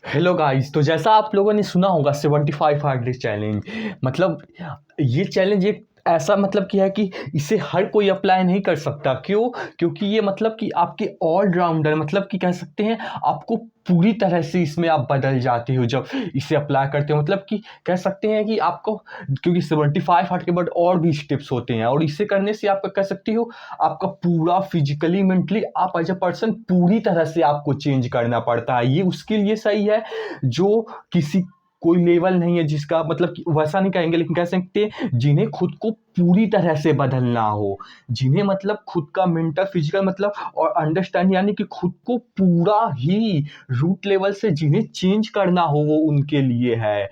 Hello guys. तो जैसा आप लोगों ने सुना होगा 75 हार्ड डे चैलेंज। मतलब ये चैलेंज एक ऐसा मतलब कि है कि इसे हर कोई अप्लाई नहीं कर सकता। क्यों? क्योंकि ये मतलब कि आपके ऑलराउंडर मतलब कि कह सकते हैं आपको पूरी तरह से इसमें आप बदल जाते हो जब इसे अप्लाई करते हो। मतलब कि कह सकते हैं कि आपको, क्योंकि 75 हार्ड के बाद और भी स्टेप्स होते हैं और इसे करने से आपका कह सकती हो आपका पूरा फिजिकली मेंटली आप एज अ पर्सन पूरी तरह से आपको चेंज करना पड़ता है। ये उसके लिए सही है जो किसी कोई लेवल नहीं है जिसका मतलब कि वैसा नहीं कहेंगे, लेकिन कह सकते हैं जिन्हें खुद को पूरी तरह से बदलना हो, जिन्हें मतलब खुद का मेंटल फिजिकल मतलब और अंडरस्टैंड यानी कि खुद को पूरा ही रूट लेवल से जिन्हें चेंज करना हो वो उनके लिए है।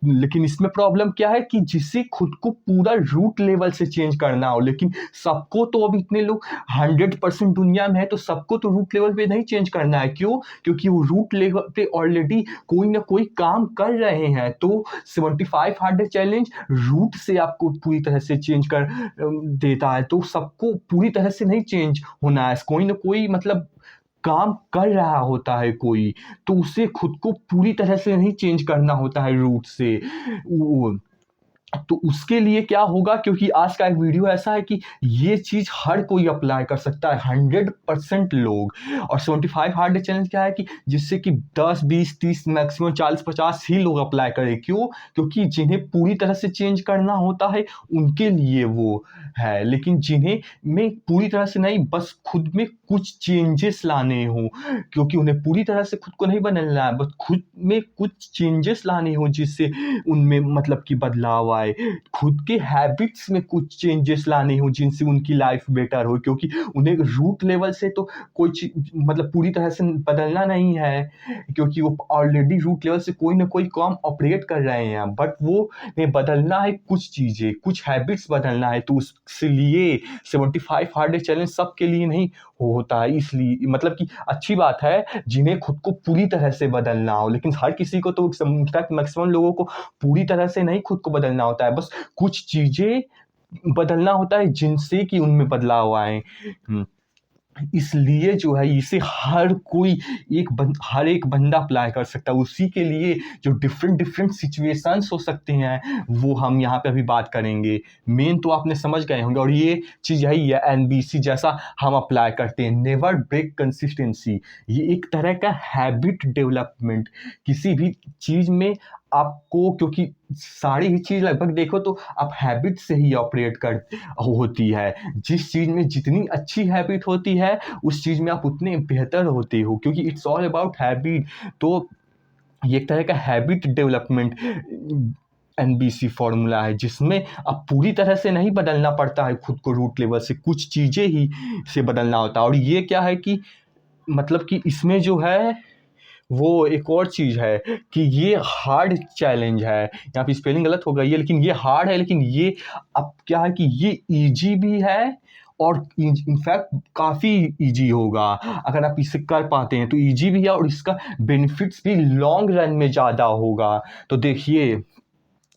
लेकिन इसमें प्रॉब्लम क्या है कि जिसे खुद को पूरा रूट लेवल से चेंज करना हो, लेकिन सबको तो अब इतने लोग 100% दुनिया में है तो सबको तो रूट लेवल पे नहीं चेंज करना है। क्यों? क्योंकि वो रूट लेवल पे ऑलरेडी कोई ना कोई काम कर रहे हैं। तो 75 हार्ड चैलेंज रूट से आपको पूरी तरह से चेंज कर देता है। तो सबको पूरी तरह से नहीं चेंज होना है, कोई ना कोई मतलब काम कर रहा होता है कोई, तो उसे खुद को पूरी तरह से नहीं चेंज करना होता है रूट से। वो तो उसके लिए क्या होगा, क्योंकि आज का एक वीडियो ऐसा है कि ये चीज़ हर कोई अप्लाई कर सकता है, 100% लोग। और 75 हार्ड डे चैलेंज क्या है कि जिससे कि 10 20 30 मैक्सिमम 40 50 ही लोग अप्लाई करें। क्यों? क्योंकि जिन्हें पूरी तरह से चेंज करना होता है उनके लिए वो है, लेकिन जिन्हें में पूरी तरह से नहीं, बस खुद में कुछ चेंजेस लाने हो, क्योंकि उन्हें पूरी तरह से खुद को नहीं बदलना है, बस खुद में कुछ चेंजेस लाने हो जिससे उनमें मतलब कि बदलाव आए। खुद के हैबिट्स में कुछ चेंजेस लाने हो जिनसे उनकी लाइफ बेटर हो, क्योंकि उन्हें रूट लेवल से तो कोई चीज मतलब पूरी तरह से बदलना नहीं है, क्योंकि वो ऑलरेडी रूट लेवल से कोई ना कोई काम ऑपरेट कर रहे हैं। बट वो ने बदलना है कुछ चीजें, कुछ हैबिट्स बदलना है। तो उसलिए 75 हार्ड डे चैलेंज सबके लिए नहीं होता है। इसलिए मतलब कि अच्छी बात है जिन्हें खुद को पूरी तरह से बदलना हो, लेकिन हर किसी को तो इनफैक्ट मैक्सिमम लोगों को पूरी तरह से नहीं खुद को बदलना होता है, बस कुछ चीजें बदलना होता है जिनसे कि उनमें बदलाव आए। इसलिए जो है इसे हर कोई हर एक बंदा अप्लाई कर सकता है। उसी के लिए जो डिफरेंट डिफरेंट सिचुएशंस हो सकते हैं वो हम यहाँ पे अभी बात करेंगे। मेन तो आपने समझ गए होंगे, और ये चीज़ यही है एनबीसी जैसा हम अप्लाई करते हैं, नेवर ब्रेक कंसिस्टेंसी। ये एक तरह का हैबिट डेवलपमेंट किसी भी चीज़ में आपको, क्योंकि सारी ही चीज़ लगभग देखो तो आप हैबिट से ही ऑपरेट कर होती है। जिस चीज़ में जितनी अच्छी हैबिट होती है उस चीज़ में आप उतने बेहतर होते हो, क्योंकि इट्स ऑल अबाउट हैबिट। तो ये एक तरह का हैबिट डेवलपमेंट एनबीसी फॉर्मूला है जिसमें अब पूरी तरह से नहीं बदलना पड़ता है खुद को रूट लेवल से, कुछ चीज़ें ही से बदलना होता है। और ये क्या है कि मतलब कि इसमें जो है वो एक और चीज़ है कि ये हार्ड चैलेंज है। यहाँ पे स्पेलिंग गलत हो गई है, लेकिन ये हार्ड है, लेकिन ये अब क्या है कि ये ईजी भी है और इनफैक्ट काफ़ी ईजी होगा। अगर आप इसे कर पाते हैं तो ईजी भी है और इसका बेनिफिट्स भी लॉन्ग रन में ज़्यादा होगा। तो देखिए,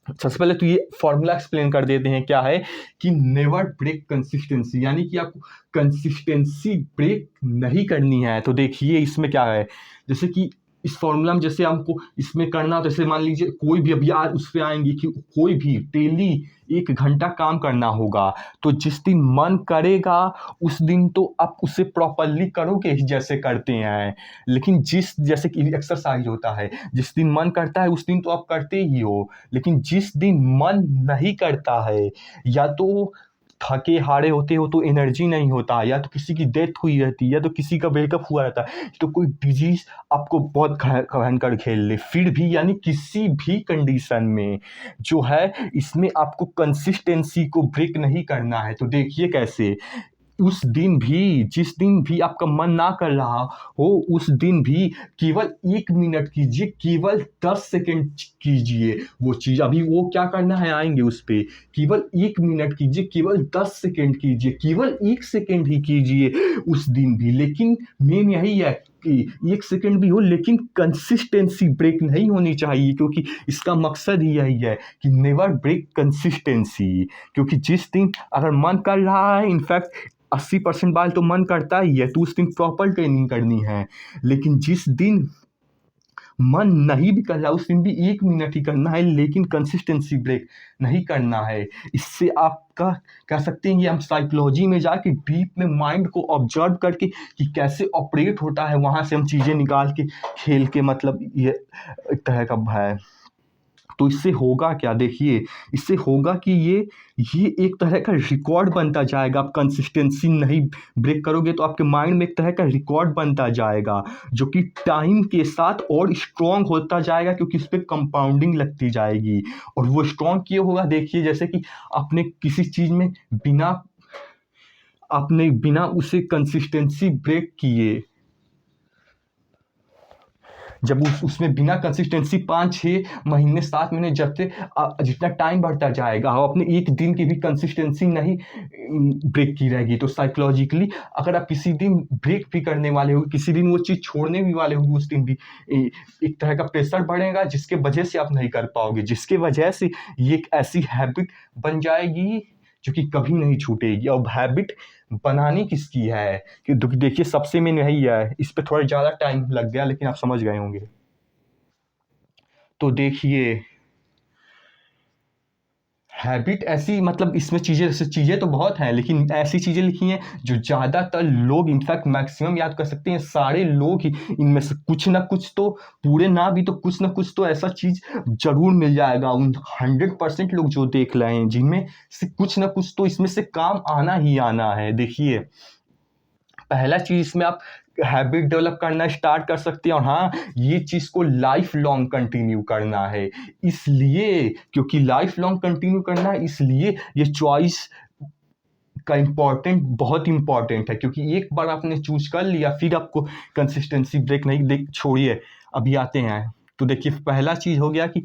सबसे पहले तो ये फॉर्मूला एक्सप्लेन कर देते हैं क्या है कि नेवर ब्रेक कंसिस्टेंसी, यानी कि आपको कंसिस्टेंसी ब्रेक नहीं करनी है। तो देखिए इसमें क्या है, जैसे कि इस फॉर्मूला में जैसे हमको इसमें करना हो, जैसे मान लीजिए कोई भी अभी आज उस पे आएंगे कि कोई भी डेली 1 घंटा काम करना होगा। तो जिस दिन मन करेगा उस दिन तो आप उसे प्रॉपरली करोगे जैसे करते हैं, लेकिन जैसे कि एक्सरसाइज होता है, जिस दिन मन करता है उस दिन तो आप करते ही हो, लेकिन जिस दिन मन नहीं करता है, या तो थके हारे होते हो तो एनर्जी नहीं होता, या तो किसी की डेथ हुई रहती है, या तो किसी का ब्रेकअप हुआ रहता है, तो कोई डिजीज आपको बहुत भयंकर खेल ले, फिर भी यानी किसी भी कंडीशन में जो है इसमें आपको कंसिस्टेंसी को ब्रेक नहीं करना है। तो देखिए कैसे, उस दिन भी जिस दिन भी आपका मन ना कर रहा हो उस दिन भी केवल 1 मिनट कीजिए, केवल 10 सेकेंड कीजिए वो चीज़। अभी वो क्या करना है आएंगे उस पे। केवल 1 मिनट कीजिए, केवल 10 सेकेंड कीजिए, केवल 1 सेकेंड ही कीजिए उस दिन भी। लेकिन मेन यही है कि 1 सेकेंड भी हो लेकिन कंसिस्टेंसी ब्रेक नहीं होनी चाहिए, क्योंकि इसका मकसद ही यही है कि नेवर ब्रेक कंसिस्टेंसी। क्योंकि जिस दिन अगर मन कर रहा है, इनफैक्ट 80% बार तो मन करता ही है, तो उस दिन प्रॉपर ट्रेनिंग करनी है। लेकिन जिस दिन मन नहीं भी कर रहा उस दिन भी 1 मिनट ही करना है, लेकिन कंसिस्टेंसी ब्रेक नहीं करना है। इससे आपका कह सकते हैं कि हम साइकोलॉजी में जाके डीप में माइंड को ऑब्जर्व करके कि कैसे ऑपरेट होता है, वहाँ से हम चीज़ें निकाल के खेल के मतलब ये एक तरह का है। तो इससे होगा क्या देखिए, इससे होगा कि ये एक तरह का रिकॉर्ड बनता जाएगा। आप कंसिस्टेंसी नहीं ब्रेक करोगे तो आपके माइंड में एक तरह का रिकॉर्ड बनता जाएगा, जो कि टाइम के साथ और स्ट्रॉन्ग होता जाएगा, क्योंकि इस पे कंपाउंडिंग लगती जाएगी। और वो स्ट्रॉन्ग क्यों होगा देखिए, जैसे कि आपने किसी चीज़ में बिना उसे कंसिस्टेंसी ब्रेक किए, जब उसमें बिना कंसिस्टेंसी 5-6 महीने 7 महीने जब से जितना टाइम बढ़ता जाएगा, आप अपने एक दिन की भी कंसिस्टेंसी नहीं ब्रेक की रहेगी, तो साइकोलॉजिकली अगर आप किसी दिन ब्रेक भी करने वाले हो, किसी दिन वो चीज़ छोड़ने भी वाले हो, उस दिन भी एक तरह का प्रेशर बढ़ेगा, जिसके वजह से आप नहीं कर पाओगे, जिसके वजह से ये एक ऐसी हैबिट बन जाएगी जो कि कभी नहीं छूटेगी। और हैबिट बनानी किसकी है कि देखिए सबसे मेन यही है। इस पे थोड़ा ज़्यादा टाइम लग गया, लेकिन आप समझ गए होंगे। तो देखिए, हैबिट ऐसी मतलब इसमें चीज़ें तो बहुत हैं, लेकिन ऐसी चीज़ें लिखी हैं जो ज़्यादातर लोग, इनफैक्ट मैक्सिमम याद कर सकते हैं सारे लोग ही, इनमें से कुछ ना कुछ तो, पूरे ना भी तो कुछ ना कुछ तो ऐसा चीज़ ज़रूर मिल जाएगा उन 100% लोग जो देख रहे हैं, जिनमें से कुछ ना कुछ तो इसमें से काम आना ही आना है। देखिए, पहला चीज़ इसमें आप हैबिट डेवलप करना स्टार्ट कर सकते हैं, और हाँ, ये चीज़ को लाइफ लॉन्ग कंटिन्यू करना है। इसलिए क्योंकि लाइफ लॉन्ग कंटिन्यू करना है, इसलिए ये चॉइस का बहुत इम्पॉर्टेंट है, क्योंकि एक बार आपने चूज कर लिया, फिर आपको कंसिस्टेंसी ब्रेक नहीं देख छोड़िए। अभी आते हैं, तो देखिए पहला चीज़ हो गया कि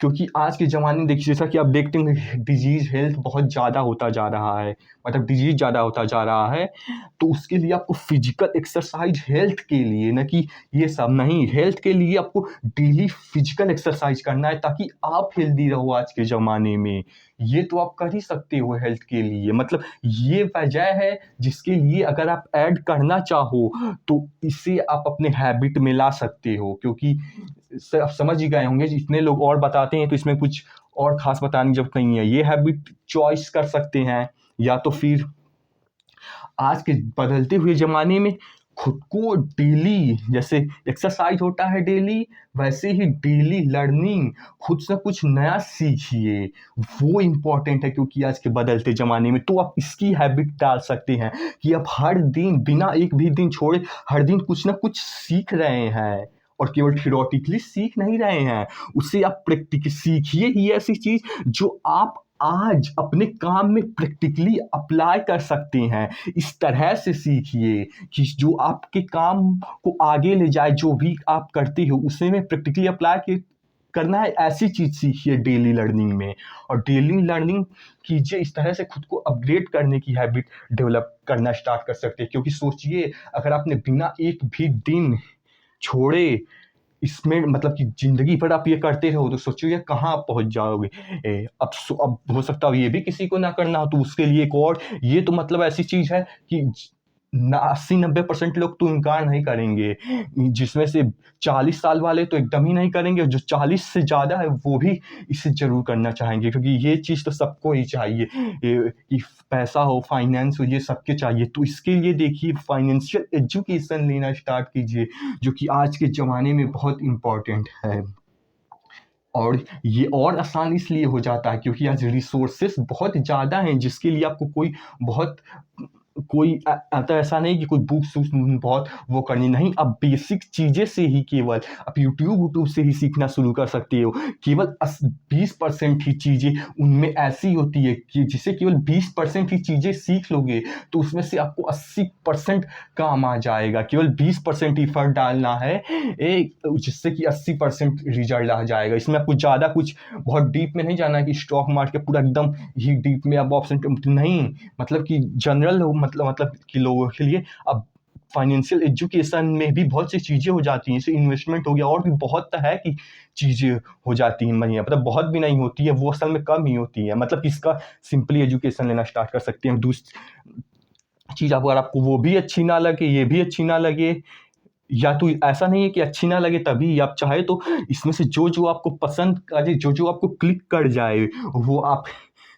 क्योंकि आज के ज़माने में देखिए, जैसा कि आप देखते हैं डिजीज़ हेल्थ बहुत ज़्यादा होता जा रहा है, मतलब डिजीज़ ज़्यादा होता जा रहा है, तो उसके लिए आपको फिजिकल एक्सरसाइज, हेल्थ के लिए, ना कि ये सब नहीं, हेल्थ के लिए आपको डेली फिजिकल एक्सरसाइज करना है, ताकि आप हेल्दी रहो आज के ज़माने में। ये तो आप कर ही सकते हो हेल्थ के लिए, मतलब ये वजह है जिसके लिए अगर आप ऐड करना चाहो तो इसे आप अपने हैबिट में ला सकते हो, क्योंकि आप समझ ही गए होंगे, जितने लोग और बताते हैं तो इसमें कुछ और खास बताने की जरूरत नहीं है। ये हैबिट चॉइस कर सकते हैं, या तो फिर आज के बदलते हुए ज़माने में खुद को डेली, जैसे एक्सरसाइज होता है डेली, वैसे ही डेली लर्निंग, खुद से कुछ नया सीखिए, वो इम्पोर्टेंट है, क्योंकि आज के बदलते ज़माने में। तो आप इसकी हैबिट डाल सकते हैं कि आप हर दिन बिना एक भी दिन छोड़े हर दिन कुछ ना कुछ सीख रहे हैं, और केवल थियोरेटिकली सीख नहीं रहे हैं, उससे आप प्रैक्टिकली सीखिए ही ऐसी चीज़ जो आप आज अपने काम में प्रैक्टिकली अप्लाई कर सकते हैं। इस तरह से सीखिए कि जो आपके काम को आगे ले जाए, जो भी आप करते हो उसे में प्रैक्टिकली अप्लाई करना है, ऐसी चीज़ सीखिए डेली लर्निंग में। और डेली लर्निंग कीजिए, इस तरह से खुद को अपग्रेड करने की हैबिट डेवलप करना स्टार्ट कर सकते हैं, क्योंकि सोचिए अगर आपने बिना एक भी दिन छोड़े इसमें मतलब कि ज़िंदगी भर आप ये करते रहो, तो सोचो ये कहाँ आप पहुँच जाओगे। अब हो सकता है ये भी किसी को ना करना हो, तो उसके लिए एक और, ये तो मतलब ऐसी चीज़ है कि 80-90% लोग तो इनकार नहीं करेंगे, जिसमें से 40 साल वाले तो एकदम ही नहीं करेंगे, और जो 40 से ज़्यादा है वो भी इसे ज़रूर करना चाहेंगे, क्योंकि ये चीज़ तो सबको ही चाहिए, कि पैसा हो, फाइनेंस हो, ये सबके चाहिए। तो इसके लिए देखिए फाइनेंशियल एजुकेशन लेना स्टार्ट कीजिए, जो कि आज के ज़माने में बहुत इम्पोर्टेंट है। और ये और आसान इसलिए हो जाता है क्योंकि आज रिसोर्सेस बहुत ज़्यादा हैं, जिसके लिए आपको कोई तो ऐसा नहीं कि कोई बुक्स बहुत वो करनी नहीं, अब बेसिक चीज़ें से ही केवल आप यूट्यूब से ही सीखना शुरू कर सकते हो। केवल 20% ही चीज़ें उनमें ऐसी होती है कि जिसे केवल 20% ही चीज़ें सीख लोगे, तो उसमें से आपको 80% काम आ जाएगा। केवल 20% एफर्ट डालना है, जिससे कि 80% रिजल्ट आ जाएगा। इसमें आपको ज़्यादा कुछ बहुत डीप में नहीं जाना है कि स्टॉक मार्केट पूरा एकदम ही डीप में अब ऑप्शन नहीं, मतलब कि जनरल मतलब कि लोगों के लिए अब फाइनेंशियल एजुकेशन में भी बहुत सी चीज़ें हो जाती हैं, जैसे इन्वेस्टमेंट हो गया, और भी बहुत तरह की चीज़ें हो जाती हैं मनी, मतलब बहुत भी नहीं होती है, वो असल में कम ही होती है, मतलब इसका सिंपली एजुकेशन लेना स्टार्ट कर सकते हैं। दूसरी चीज़, अगर आपको वो भी अच्छी ना लगे, ये भी अच्छी ना लगे, या तो ऐसा नहीं है कि अच्छी ना लगे तभी, आप चाहे तो इसमें से जो जो आपको पसंद आ जाए, जो जो आपको क्लिक कर जाए, वो आप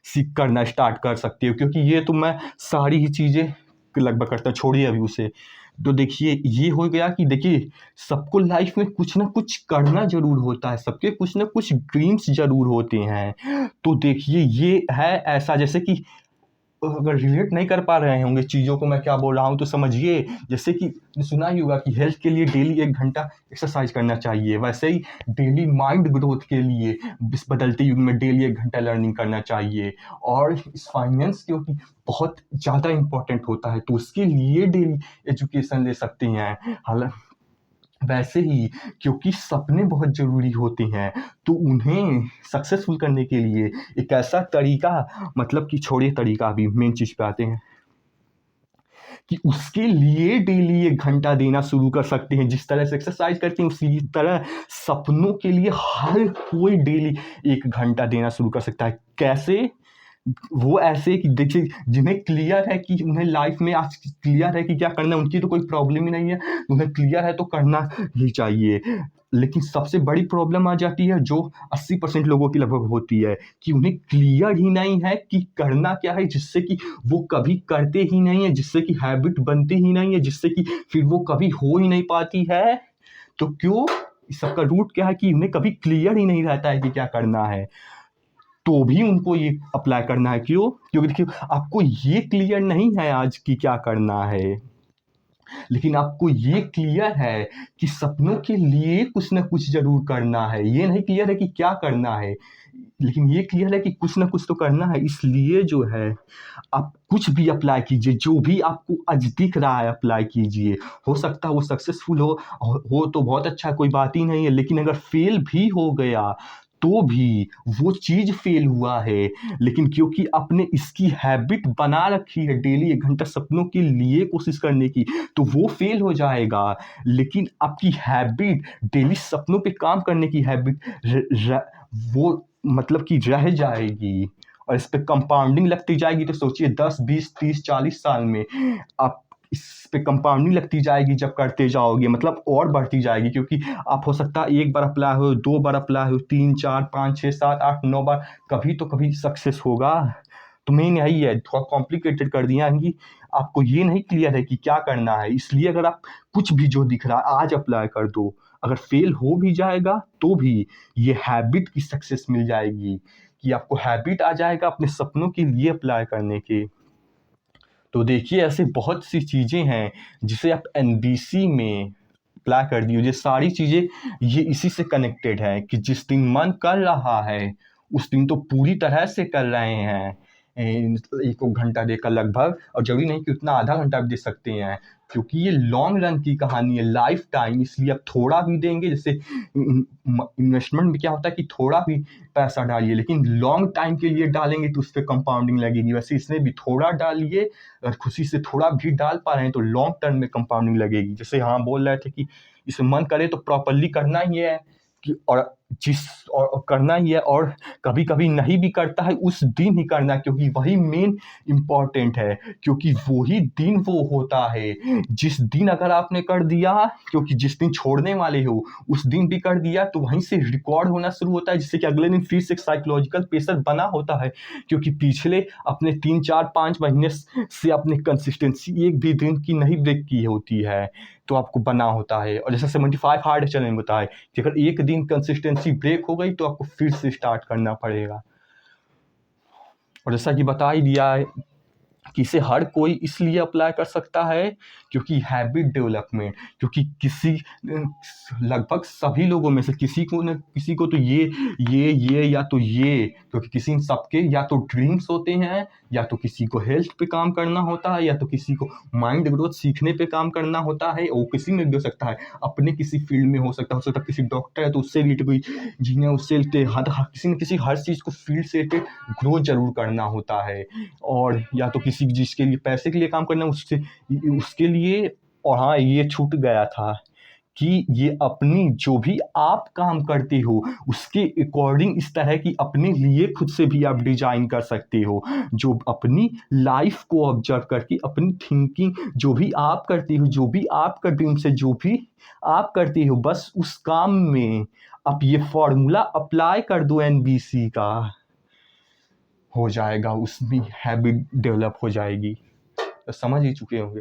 सीख करना स्टार्ट कर सकते हो, क्योंकि ये तो मैं सारी ही चीज़ें लगभग करता हूँ, छोड़िए अभी उसे। तो देखिए ये हो गया कि देखिए सबको लाइफ में कुछ ना कुछ करना ज़रूर होता है, सबके कुछ ना कुछ ड्रीम्स ज़रूर होते हैं। तो देखिए ये है ऐसा, जैसे कि अगर रिलेट नहीं कर पा रहे होंगे चीज़ों को मैं क्या बोल रहा हूँ, तो समझिए जैसे कि सुना ही होगा कि हेल्थ के लिए डेली 1 घंटा एक्सरसाइज करना चाहिए, वैसे ही डेली माइंड ग्रोथ के लिए इस बदलते युग में डेली 1 घंटा लर्निंग करना चाहिए। और इस फाइनेंस क्योंकि बहुत ज़्यादा इम्पोर्टेंट होता है, तो उसके लिए डेली एजुकेशन ले सकते हैं। हालांकि वैसे ही क्योंकि सपने बहुत ज़रूरी होते हैं, तो उन्हें सक्सेसफुल करने के लिए एक ऐसा तरीका, मतलब कि छोड़िए तरीका, अभी मेन चीज़ पे आते हैं कि उसके लिए डेली 1 घंटा देना शुरू कर सकते हैं। जिस तरह से एक्सरसाइज करते हैं उसी तरह सपनों के लिए हर कोई डेली 1 घंटा देना शुरू कर सकता है। कैसे? वो ऐसे कि देखिए जिन्हें क्लियर है कि उन्हें लाइफ में आज क्लियर है कि क्या करना है, उनकी तो कोई प्रॉब्लम ही नहीं है, उन्हें क्लियर है तो करना ही चाहिए। लेकिन सबसे बड़ी प्रॉब्लम आ जाती है जो 80% लोगों की लगभग होती है कि उन्हें क्लियर ही नहीं है कि करना क्या है, जिससे कि वो कभी करते ही नहीं है, जिससे कि हैबिट बनती ही नहीं है, जिससे कि फिर वो कभी हो ही नहीं पाती है। तो क्यों? इस सबका रूट क्या है कि उन्हें कभी क्लियर ही नहीं रहता है कि क्या करना है, तो भी उनको ये अप्लाई करना है। क्यों? क्योंकि देखिए आपको ये क्लियर नहीं है आज कि क्या करना है, लेकिन आपको ये क्लियर है कि सपनों के लिए कुछ ना कुछ ज़रूर करना है। ये नहीं क्लियर है कि क्या करना है, लेकिन ये क्लियर है कि कुछ ना कुछ तो करना है। इसलिए जो है आप कुछ भी अप्लाई कीजिए, जो भी आपको आज दिख रहा है अप्लाई कीजिए। हो सकता है वो सक्सेसफुल हो तो बहुत अच्छा, कोई बात ही नहीं है, लेकिन अगर फेल भी हो गया तो भी वो चीज़ फेल हुआ है, लेकिन क्योंकि आपने इसकी हैबिट बना रखी है डेली 1 घंटा सपनों के लिए कोशिश करने की, तो वो फेल हो जाएगा। लेकिन आपकी हैबिट डेली सपनों पे काम करने की हैबिट वो मतलब कि रह जाएगी, और इस पे कंपाउंडिंग लगती जाएगी। तो सोचिए 10, 20, 30, 40 साल में आप इस पे कंपाउंडिंग लगती जाएगी, जब करते जाओगे मतलब और बढ़ती जाएगी, क्योंकि आप हो सकता है 1 बार अप्लाई हो, 2 बार अप्लाई हो, 3, 4, 5, 6, 7, 8, 9 बार, कभी तो कभी सक्सेस होगा। तो मेन यही है, थोड़ा कॉम्प्लिकेटेड कर दिया है कि आपको ये नहीं क्लियर है कि क्या करना है, इसलिए अगर आप कुछ भी जो दिख रहा है आज अप्लाई कर दो। अगर फेल हो भी जाएगा तो भी ये हैबिट की सक्सेस मिल जाएगी, कि आपको हैबिट आ जाएगा अपने सपनों के लिए अप्लाई करने की। तो देखिए ऐसे बहुत सी चीज़ें हैं जिसे आप एनबीसी में अप्लाई कर दिए। ये सारी चीज़ें ये इसी से कनेक्टेड है कि जिस दिन मन कर रहा है उस दिन तो पूरी तरह से कर रहे हैं। 1 घंटा देकर लगभग, और ज़रूरी नहीं कि उतना आधा घंटा भी दे सकते हैं, क्योंकि ये लॉन्ग रन की कहानी है, लाइफ टाइम। इसलिए आप थोड़ा भी देंगे, जैसे इन्वेस्टमेंट में क्या होता है कि थोड़ा भी पैसा डालिए, लेकिन लॉन्ग टाइम के लिए डालेंगे तो उस पर कंपाउंडिंग लगेगी। वैसे इसमें भी थोड़ा डालिए, अगर खुशी से थोड़ा भी डाल पा रहे हैं तो लॉन्ग टर्म में कंपाउंडिंग लगेगी। जैसे हाँ बोल रहे थे कि इसे मन करे तो प्रॉपरली करना ही है, कि और जिस और करना ही है, और कभी-कभी नहीं भी करता है उस दिन ही करना है, क्योंकि वही मेन इम्पोर्टेंट है, क्योंकि वही दिन वो होता है जिस दिन अगर आपने कर दिया, क्योंकि जिस दिन छोड़ने वाले हो उस दिन भी कर दिया तो वहीं से रिकॉर्ड होना शुरू होता है, जिससे कि अगले दिन फिर से एक साइकोलॉजिकल प्रेशर बना होता है, क्योंकि पिछले अपने 3, 4, 5 महीने से आपने कंसिस्टेंसी एक भी दिन की नहीं ब्रेक की होती है, तो आपको बना होता है। और जैसे 75 हार्ड चैलेंज में बताया कि अगर एक दिन कंसिस्टेंसी ब्रेक हो गई तो आपको फिर से स्टार्ट करना पड़ेगा। और जैसा कि बता ही दिया है कि इसे हर कोई इसलिए अप्लाई कर सकता है क्योंकि हैबिट डेवलपमेंट, क्योंकि किसी लगभग सभी लोगों में से किसी को न किसी को तो ये या तो ये, क्योंकि किसी सबके या तो ड्रीम्स होते हैं, या तो किसी को हेल्थ पे काम करना होता है, या तो किसी को माइंड ग्रोथ सीखने पे काम करना होता है, और किसी में भी हो सकता है अपने किसी फील्ड में हो सकता है किसी डॉक्टर है तो उससे रिलेटेड कोई इंजीनियर, उससे रिलेटेड किसी न किसी हर चीज़ को फील्ड से रिलेटेड ग्रोथ ज़रूर करना होता है। और या तो किसी जिसके लिए पैसे के लिए काम करना उसके लिए। और हाँ ये छूट गया था कि ये अपनी जो भी आप काम करते हो उसके अकॉर्डिंग इस तरह की अपने लिए खुद से भी आप डिजाइन कर सकते हो, जो अपनी लाइफ को ऑब्जर्व करके अपनी थिंकिंग जो भी आप करते हो, जो भी आपका ड्रीम से जो भी आप करते हो, बस उस काम में आप ये फॉर्मूला अप्लाई कर दो एनबीसी का, हो जाएगा, उसमें हैबिट डेवलप हो जाएगी। तो समझ ही चुके होंगे।